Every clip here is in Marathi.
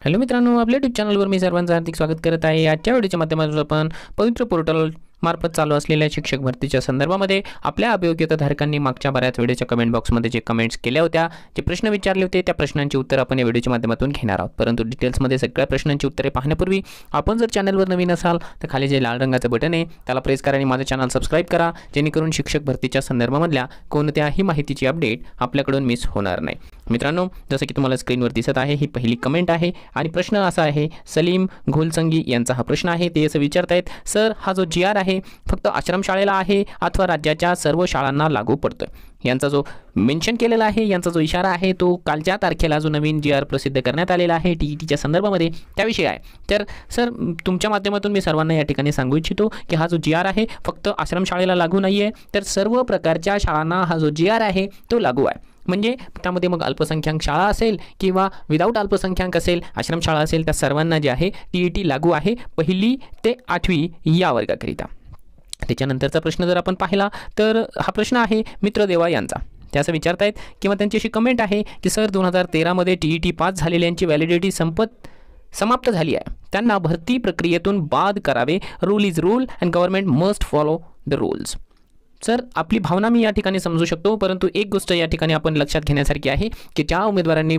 हॅलो मित्रांनो, आपल्या यूट्यूब चॅनलवर मी सर्वांचं हार्दिक स्वागत करत आहे। आजच्या व्हिडिओच्या माध्यमातून आपण पवित्र पोर्टल मार्फत चालू असलेल्या शिक्षक भरतीच्या संदर्भामध्ये आपल्या अभियोग्यताधारकांनी मागच्या बऱ्याच व्हिडिओच्या कमेंट बॉक्समध्ये जे कमेंट्स केल्या होत्या, जे प्रश्न विचारले होते, त्या प्रश्नांची उत्तर आपण या व्हिडिओच्या माध्यमातून घेणार आहोत। परंतु डिटेल्समध्ये सगळ्या प्रश्नांची उत्तरे पाहण्यापूर्वी आपण जर चॅनलवर नवीन असाल तर खाली जे लाल रंगाचं बटन आहे त्याला प्रेस करा आणि माझं चॅनल सबस्क्राइब करा, जेणेकरून शिक्षक भरतीच्या संदर्भामधल्या कोणत्याही माहितीची अपडेट आपल्याकडून मिस होणार नाही। मित्रांनो, जसं की तुम्हाला स्क्रीनवर दिसत आहे, ही पहिली कमेंट आहे आणि प्रश्न असा आहे, सलीम घोलसंगी यांचा हा प्रश्न आहे। ते असं विचारतायत, सर हा जो जी आर आहे फक्त आश्रमशाळेला आहे अथवा राज्याच्या सर्व शाळांना लागू पडतोय? यांचा जो मेन्शन केलेला आहे, यांचा जो इशारा आहे तो कालच्या तारखेला जो नवीन जी आर प्रसिद्ध करण्यात आलेला आहे टीईटीच्या संदर्भामध्ये त्याविषयी आहे। तर सर, तुमच्या माध्यमातून मी सर्वांना या ठिकाणी सांगू इच्छितो की हा जो जी आर आहे फक्त आश्रमशाळेला लागू नाही आहे, तर सर्व प्रकारच्या शाळांना हा जो जी आर आहे तो लागू आहे। म्हणजे त्यामध्ये मग अल्पसंख्याक शाळा असेल किंवा विदाऊट अल्पसंख्याक असेल, आश्रमशाळा असेल, त्या सर्वांना जे आहे टीईटी लागू आहे 1ली ते 8वी या वर्गाकरिता। त्याच्यानंतरचा प्रश्न जर आपण पाहिला तर हा प्रश्न आहे मित्रदेवा यांचा। ते असं विचारतायत किंवा त्यांची अशी कमेंट आहे की सर 2013 मध्ये टीईटी पास झालेल्यांची व्हॅलिडिटी समाप्त झाली आहे, त्यांना भरती प्रक्रियेतून बाद करावे। Rule is rule and government must follow the rules. Sir, आपली भावना मी या ठिकाणी समजू शकतो, परंतु एक गोष्ट या ठिकाणी आपण लक्षात घेण्यासारखी आहे की ज्या उमेदवारांनी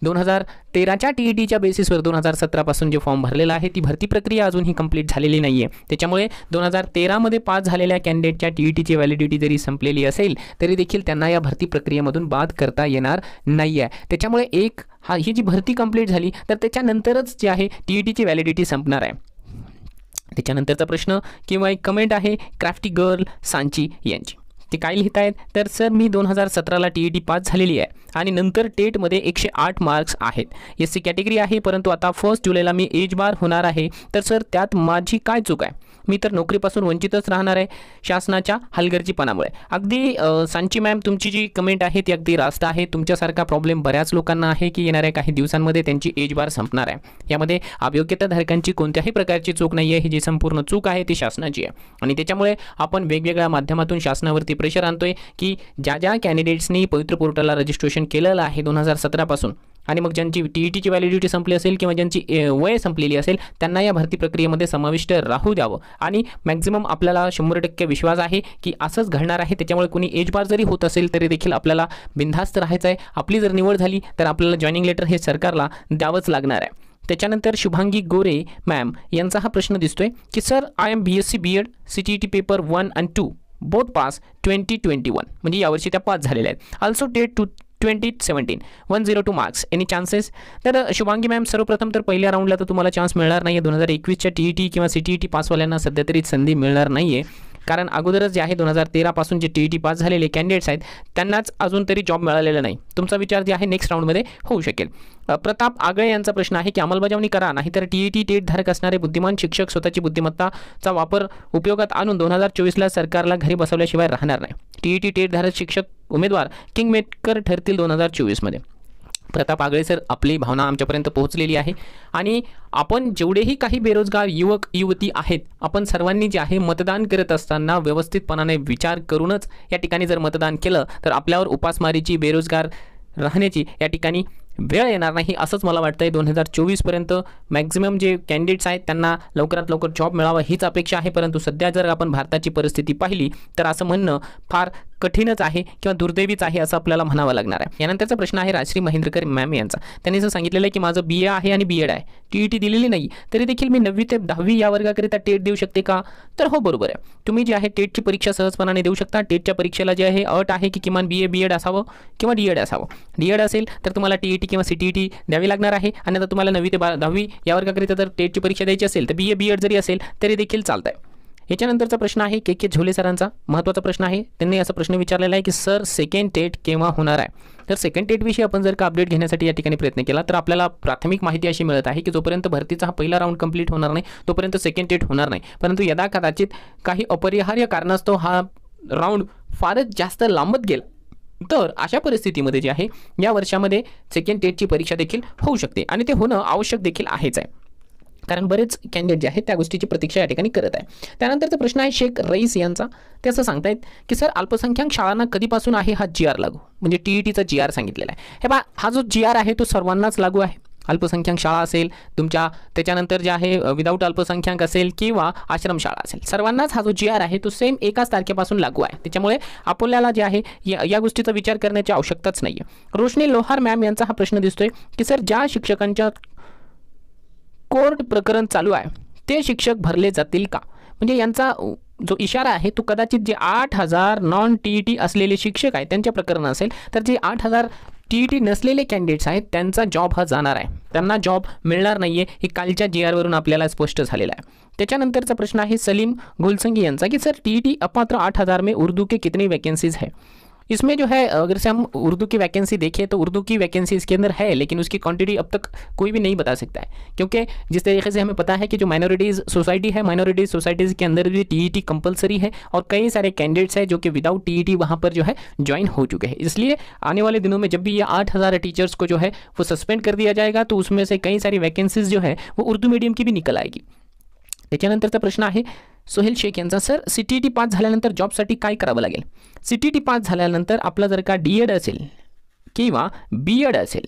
2013च्या टीईटीच्या बेसिसवर 2017 पासून जे फॉर्म भरलेला आहे ती भरती प्रक्रिया अजूनही कंप्लीट झालेली नाही आहे। त्याच्यामुळे 2013 मध्ये पास झालेल्या कॅन्डिडेटच्या टीईटीची व्हॅलिडिटी जरी संपलेली असेल तरी देखील त्यांना या भरती प्रक्रियेमधून बाद करता येणार नाही आहे। त्याच्यामुळे ही जी भरती कंप्लीट झाली तर त्याच्यानंतरच जे आहे टीईटीची व्हॅलिडिटी संपणार आहे। त्याच्यानंतरचा प्रश्न किंवा एक कमेंट आहे क्राफ्टी गर्ल सांची यांची। ते काय लिहित आहेत, तर सर मी 2017ला टीईटी पास झालेली आहे आणि नंतर टेटमध्ये 108 मार्क्स आहेत। एससी कॅटेगरी आहे, परंतु आता 1 जुलैला मी एज बार होणार आहे, तर सर त्यात माझी काय चूक आहे? मी तर नोकरीपासून वंचितच राहणार आहे शासनाच्या हलगर्जीपणामुळे। अगदी सांची मॅम, तुमची जी कमेंट आहे ती अगदी रास्त आहे। तुमच्यासारखा प्रॉब्लेम बऱ्याच लोकांना आहे की येणाऱ्या काही दिवसांमध्ये त्यांची एज बार संपणार आहे। यामध्ये अभियोग्यताधारकांची कोणत्याही प्रकारची चूक नाही आहे, ही जी संपूर्ण चूक आहे ती शासनाची आहे आणि त्याच्यामुळे आपण वेगवेगळ्या माध्यमातून शासनावरती प्रेशर आणतोय की ज्या कॅन्डिडेट्सनी पवित्र पोर्टलला रजिस्ट्रेशन केलेलं आहे 2017 पासून आणि मग ज्यांची टीईटीची व्हॅलिडिटी संपली असेल किंवा ज्यांची वय संपलेली असेल त्यांना या भरती प्रक्रियेमध्ये समाविष्ट राहू द्यावं आणि मॅक्झिमम आपल्याला 100% विश्वास आहे की असंच घडणार आहे। त्याच्यामुळे कोणी एज बार जरी होत असेल तरी देखील आपल्याला बिनधास्त राहायचं आहे। आपली जर निवड झाली तर आपल्याला जॉईनिंग लेटर हे सरकारला द्यावंच लागणार आहे। त्याच्यानंतर शुभांगी गोरे मॅम यांचा हा प्रश्न दिसतोय की sir I am BSc BEd CTET paper 1 and 2 both pass 2021, म्हणजे यावर्षी त्या पास झालेल्या आहेत। Also TET 2017 102 marks, any chances? तर शुभांगी मॅम, सर्वप्रथम तर पहिल्या राऊंडला तर तुम्हाला चान्स मिळणार नाही आहे। 2021च्या टीईटी किंवा CTET पासवाल्यांना सध्या तरी संधी मिळणार नाही आहे, कारण अगोदरच जे आहे 2013 पासून जे टीईटी पास झालेले कॅन्डिडेट्स आहेत त्यांनाच अजून तरी जॉब मिळालेला नाही। तुमचा विचार जे आहे नेक्स्ट राऊंडमध्ये होऊ शकेल। प्रताप आगळे यांचा प्रश्न आहे की अंमलबजावणी करा, नाहीतर टीईटी टेट धारक असणारे बुद्धिमान शिक्षक स्वतःची बुद्धिमत्ताचा वापर उपयोगात आणून 2024ला सरकारला घरी बसवल्याशिवाय राहणार नाही। टीईटी टेट धारक शिक्षक उमेदवार किंगमेकर ठरतील 2024 मध्ये। प्रताप आगळे सर, आपली भावना आमच्यापर्यंत पोहोचलेली आहे आणि आपण जेवढेही काही बेरोजगार युवक युवती आहेत, आपण सर्वांनी जे आहे मतदान करत असताना व्यवस्थितपणाने विचार करूनच या ठिकाणी जर मतदान केलं तर आपल्यावर उपासमारीची, बेरोजगार राहण्याची या ठिकाणी वेळ येणार नाही असंच मला वाटतंय। 2024 पर्यंत मॅक्झिमम जे कॅन्डिडेट्स आहेत त्यांना लवकरात लवकर जॉब मिळावा हीच अपेक्षा आहे, परंतु सध्या जर आपण भारताची परिस्थिती पाहिली तर असं म्हणणं फार कठीणच आहे किंवा दुर्दैवीच आहे असं आपल्याला म्हणावं लागणार आहे। यानंतरचा प्रश्न आहे राजश्री महेंद्रकर मॅम यांचा। त्यांनी जर सांगितलेलं आहे की माझं BA आहे आणि BEd आहे, टीईटी दिलेली नाही तरी देखील मी 9वी ते 10वी या वर्गाकरिता टेट देऊ शकते का? तर हो, बरोबर आहे। तुम्ही जे आहे टेटची परीक्षा सहजपणाने देऊ शकता। टेटच्या परीक्षेला जे आहे अट आहे की किमान BA BEd असावं किंवा DEd असावं। DEd असेल तर तुम्हाला टीईटी किंवा CTET द्यावी लागणार आहे आणि आता तुम्हाला 9वी ते 10वी या वर्गाकरिता जर टेटची परीक्षा द्यायची असेल तर BA BEd जरी असेल तरी देखील चालतंय। याच्यानंतरचा प्रश्न आहे के झोले सरांचा, महत्त्वाचा प्रश्न आहे। त्यांनी असा प्रश्न विचारलेला आहे की सर सेकंड टेट केव्हा होणार आहे? तर सेकंड टेटविषयी आपण जर का अपडेट घेण्यासाठी या ठिकाणी प्रयत्न केला तर आपल्याला प्राथमिक माहिती अशी मिळत आहे की जोपर्यंत भरतीचा हा पहिला राऊंड कंप्लीट होणार नाही तोपर्यंत सेकंड टेट होणार नाही, परंतु यदा कदाचित काही अपरिहार्य कारणास्तव हा राऊंड फारच जास्त लांबत गेला तर अशा परिस्थितीमध्ये जे आहे या वर्षामध्ये सेकंड टेटची परीक्षा देखील होऊ शकते आणि ते होणं आवश्यक देखील आहेच आहे, कारण बरेच कॅन्डिडेट जे आहेत त्या गोष्टीची प्रतीक्षा या ठिकाणी करत आहे। त्यानंतरचा प्रश्न आहे शेख रईस यांचा। ते असं सांगतायत की सर अल्पसंख्याक शाळांना कधीपासून आहे हा GR लागू, म्हणजे टीईटीचा GR सांगितलेला आहे। हे बा, हा जो GR आहे तो सर्वांनाच लागू आहे। अल्पसंख्याक शाळा असेल तुमच्या, त्याच्यानंतर जे आहे विदाऊट अल्पसंख्याक असेल किंवा आश्रमशाळा असेल, सर्वांनाच हा जो GR आहे तो सेम एकाच तारखेपासून लागू आहे. त्याच्यामुळे आपल्याला जे आहे या गोष्टीचा विचार करण्याची आवश्यकताच नाही आहे. रोशनी लोहार मॅम यांचा हा प्रश्न दिसतोय की सर ज्या शिक्षकांच्या कोर्ट प्रकरण चालू आहे ते शिक्षक भरले जातील का? म्हणजे यांचा जो इशारा आहे तो कदाचित जे 8,000 नॉन TET असलेले शिक्षक आहेत त्यांच्या प्रकरण असेल, तर जे 8,000 TET नसलेले कॅन्डिडेट्स आहेत त्यांचा जॉब हा जाणार आहे, त्यांना जॉब मिळणार नाही आहे, हे कालच्या GR वरून आपल्याला स्पष्ट झालेलं आहे. त्याच्यानंतरचा प्रश्न आहे सलीम गुलसंगी यांचा की सर TET अपात्र 8,000 में उर्दू के कितनी वैकेंसीज है? इसमें जो है अगर से हम उर्दू की वैकेंसी देखें तो उर्दू की वैकेंसी इसके अंदर है, लेकिन उसकी क्वांटिटी अब तक कोई भी नहीं बता सकता है, क्योंकि जिस तरीके से हमें पता है कि जो माइनॉरिटीज़ सोसाइटी है, माइनॉरिटीज़ सोसाइटीज़ के अंदर भी TET कंपलसरी है और कई सारे कैंडिडेट्स हैं जो कि विदाउट TET वहाँ पर जो है ज्वाइन हो चुके हैं. इसलिए आने वाले दिनों में जब भी ये 8,000 टीचर्स को जो है वो सस्पेंड कर दिया जाएगा तो उसमें से कई सारी वैकेंसीज जो है वो उर्दू मीडियम की भी निकल आएगी. त्याच्यानंतरचा प्रश्न आहे सोहेल शेख यांचा, सर CTET पास झाल्यानंतर जॉबसाठी काय करावं लागेल? CTET पास झाल्यानंतर आपला जर का DED असेल किंवा BED असेल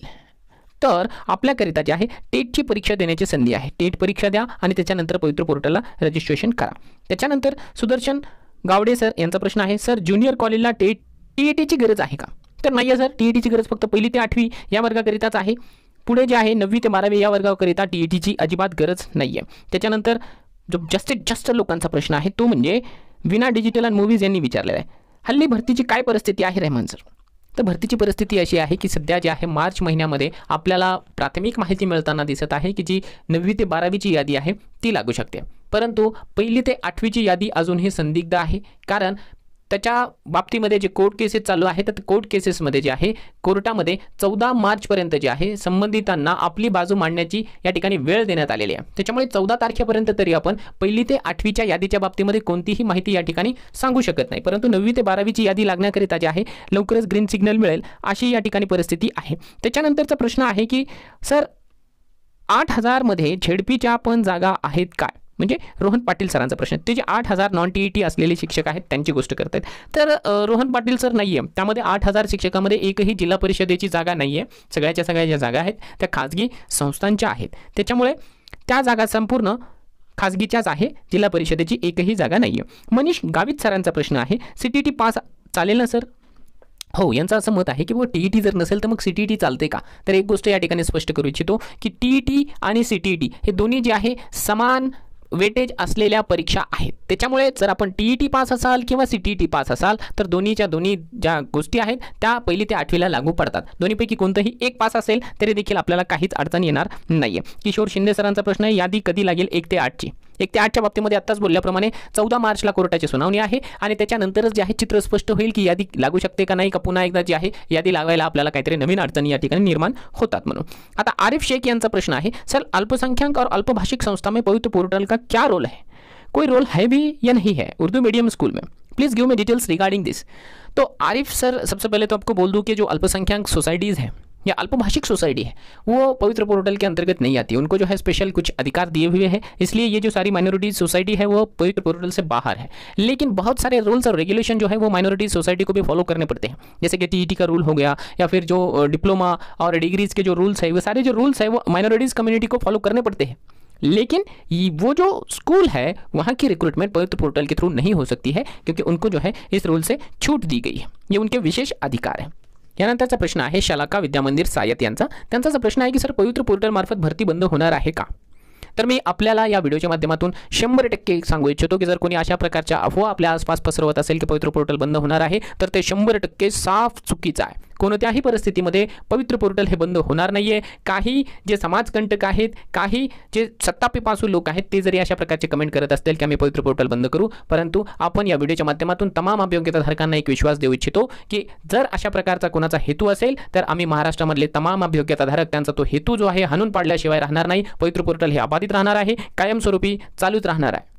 तर आपल्याकरिता जे आहे टेटची परीक्षा देण्याची संधी आहे. टेट परीक्षा द्या आणि त्याच्यानंतर पवित्र पोर्टलला रजिस्ट्रेशन करा. त्याच्यानंतर सुदर्शन गावडे सर यांचा प्रश्न आहे, सर ज्युनियर कॉलेजला TETची गरज आहे का? तर नाही आहे सर, TETची गरज फक्त 1ली ते 8वी या वर्गाकरिताच आहे. पुढे जे आहे 9वी ते 12वी या वर्गाकरिता TETची अजिबात गरज नाही आहे. त्याच्यानंतर जो जास्तीत जास्त लोकांचा प्रश्न आहे तो म्हणजे विना डिजिटल अँड मूवीज यांनी विचारलेला आहे, हल्ली भरतीची काय परिस्थिती आहे रहमान सर? तर भरतीची परिस्थिती अशी आहे की सध्या जे आहे मार्च महिन्यामध्ये आपल्याला प्राथमिक माहिती मिळताना दिसत आहे की जी 9वी ते 12वीची यादी आहे ती लागू शकते, परंतु 1ली ते 8वीची यादी अजूनही संदिग्ध आहे. कारण त्याच्या बाबतीमध्ये जे कोर्ट केसेस चालू आहेत तर कोर्ट केसेसमध्ये जे आहे कोर्टामध्ये 14 मार्चपर्यंत जे आहे संबंधितांना आपली बाजू मांडण्याची या ठिकाणी वेळ देण्यात आलेली आहे. त्याच्यामुळे 14 तारखेपर्यंत तरी आपण 1ली ते 8वीच्या यादीच्या बाबतीमध्ये कोणतीही माहिती या ठिकाणी सांगू शकत नाही, परंतु 9वी ते 12वीची यादी लागण्याकरिता जे आहे लवकरच ग्रीन सिग्नल मिळेल अशी या ठिकाणी परिस्थिती आहे. त्याच्यानंतरचा प्रश्न आहे की सर 8,000 मध्ये झेडपीच्या पण जागा आहेत काय? म्हणजे रोहन पाटील सरांचा प्रश्न, ते जे 8,000 नॉन TET असलेले शिक्षक आहेत त्यांची गोष्ट करतात. तर रोहन पाटील सर नाही आहे, त्यामध्ये 8,000 शिक्षकामध्ये एकही जिल्हा परिषदेची जागा नाही आहे. सगळ्या ज्या जागा आहेत त्या खाजगी संस्थांच्या आहेत, त्याच्यामुळे त्या जागा संपूर्ण खाजगीच्याच आहे, जिल्हा परिषदेची एकही जागा नाही आहे. मनीष गावित सरांचा प्रश्न आहे, CTET पास चालेल ना सर? हो, यांचं असं मत आहे की वो TET जर नसेल तर मग CTET चालते का? तर एक गोष्ट या ठिकाणी स्पष्ट करू इच्छितो की TET आणि CTET हे दोन्ही जे आहे समान वेटेज असलेल्या परीक्षा आहेत. त्याच्यामुळे जर आपण TET पास असाल किंवा CTET पास असाल तर दोन्हीच्या दोन्ही ज्या गोष्टी आहेत त्या 1ली ते 8वीला लागू पडतात. दोन्हीपैकी कोणतंही एक पास असेल तरी देखील आपल्याला काहीच अडचण येणार नाही आहे. किशोर शिंदे सरांचा प्रश्न आहे, यादी कधी लागेल 1 ते 8ची? 1 ते 8च्या बाबतीमध्ये आत्ताच बोलल्याप्रमाणे 14 मार्चला कोर्टाची सुनावणी आहे आणि त्याच्यानंतरच जे आहे चित्र स्पष्ट होईल की यादी लागू शकते का नाही, का पुन्हा एकदा जी आहे यादी लागायला आपल्याला काहीतरी नवीन अडचणी या ठिकाणी निर्माण होतात म्हणून. आता आरिफ शेख यांचा प्रश्न आहे, सर अल्पसंख्याक और अल्पभाषिक संस्था में पवित्र पोर्टल का क्या रोल है? कोई रोल है भी या नहीं है उर्दू मीडियम स्कूल में? Please give me details regarding this. तो आरिफ सर, सबसे पहले तो आपको बोल दूं कि जो अल्पसंख्यक सोसाइटीज़ हैं या अल्पभाषिक सोसाइटी है वो पवित्र पोर्टल के अंतर्गत नहीं आती, उनको जो है स्पेशल कुछ अधिकार दिए हुए हैं, इसलिए ये जो सारी माइनॉरिटीज सोसाइटी है वो पवित्र पोर्टल से बाहर है. लेकिन बहुत सारे रूल्स और रेगुलेशन जो है वो माइनॉरिटीज सोसाइटी को भी फॉलो करने पड़ते हैं, जैसे कि TET का रूल हो गया या फिर जो डिप्लोमा और डिग्रीज के जो रूल्स है वो सारे जो रूल्स है वो माइनॉरिटीज़ कम्युनिटी को फॉलो करने पड़ते हैं. लेकिन वो जो स्कूल है वहाँ की रिक्रूटमेंट पवित्र पोर्टल के थ्रू नहीं हो सकती है, क्योंकि उनको जो है इस रूल से छूट दी गई है, ये उनके विशेष अधिकार है. यानंतरचा प्रश्न आहे शलाका विद्यामंदिर सायत यांचा. त्यांचा प्रश्न आहे की सर पवित्र पोर्टल मार्फत भरती बंद होणार आहे का? तर मी आपल्याला या व्हिडिओच्या माध्यमातून 100% सांगू इच्छितो की जर कोणी अशा प्रकारच्या अफवा आपल्या आसपास पसरवत असेल की पवित्र पोर्टल बंद होणार आहे तर ते 100% साफ चुकीचं आहे. कोणत्याही परिस्थितीमध्ये पवित्र पोर्टल हे बंद होणार नाहीये. काही जे समाजकंटक आहेत, काही जे सत्तापिपासू लोक आहेत ते जरी अशा प्रकारचे कमेंट करत असतील की आम्ही पवित्र पोर्टल बंद करू, परंतु आपण या व्हिडिओच्या माध्यमातून तमाम अभियोग्यताधारकांना एक विश्वास देऊ इच्छितो की जर अशा प्रकारचा कोणाचा हेतू असेल तर आम्ही महाराष्ट्रामधले तमाम अभियोग्यताधारक त्यांचा तो हेतू जो आहे हाणून पाडल्याशिवाय राहणार नाही. पवित्र पोर्टल हे अबाधित राहणार आहे, कायमस्वरूपी चालूच राहणार आहे.